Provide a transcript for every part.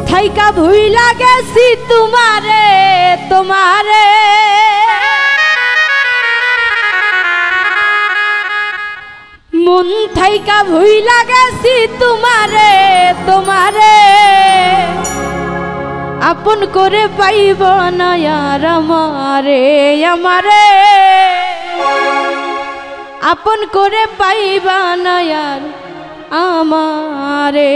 থাইকা ভুইলা গেছি তোমারে তোমারে মন থাইকা ভুইলা গেছি তোমারে তোমারে আপন করে পাইব না আর আমারে আমারে আপন করে পাইবা না আর আমারে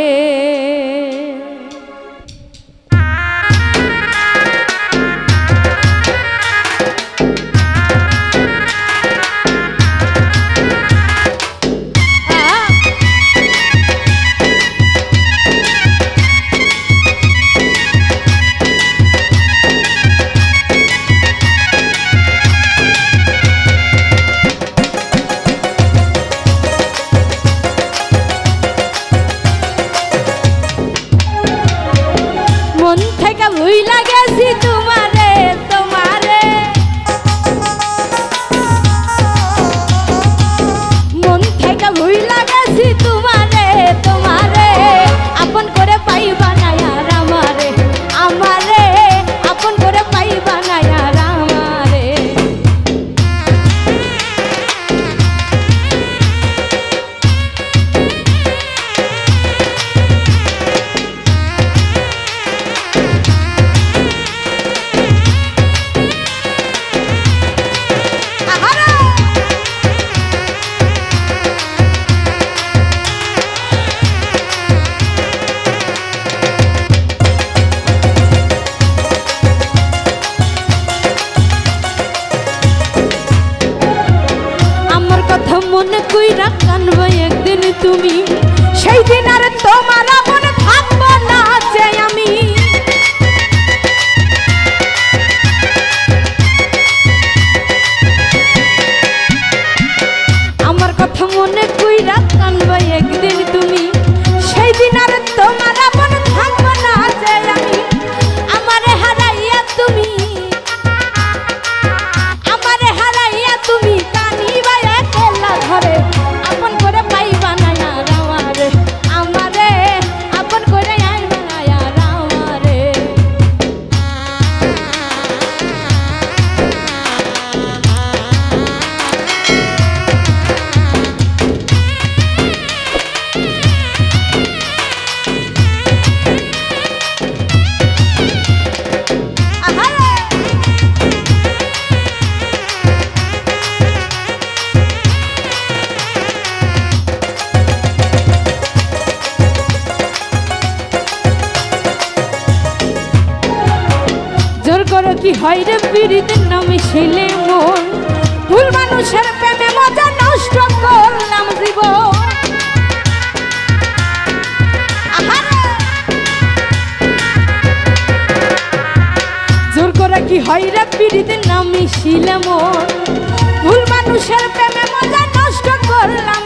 ভুইলা গেছি তোমারে তোমারে মন থেকে ভুইলা গেছি তোমারে তোমারে আপন করে পাইবা না আর আমারে আমারে আপন করে পাইবা না আর আমারে মনে কইরা কানবো একদিন তুমি সেই দিন আর তোমার মনে থাকবো না যে আমি আমার কথা মনে কইরা কানবো একদিন তুমি সেই দিন আর তোমার মনে থাকবো না যে আমি আমারে হারাইয়া তুমি ঘরে আপন করে পাইবা না আর আমারে আমারে আপন করে আইবা না আর আমারে কি হয় রে পীড়িতের নামে ছেলে মন ভুল মানুষের প্রেমে মজা নষ্ট করলাম জীবন জোর করে কি হয় রে পীড়িতের নামে ছেলে মন ভুল মানুষের প্রেমে মজা নষ্ট করলাম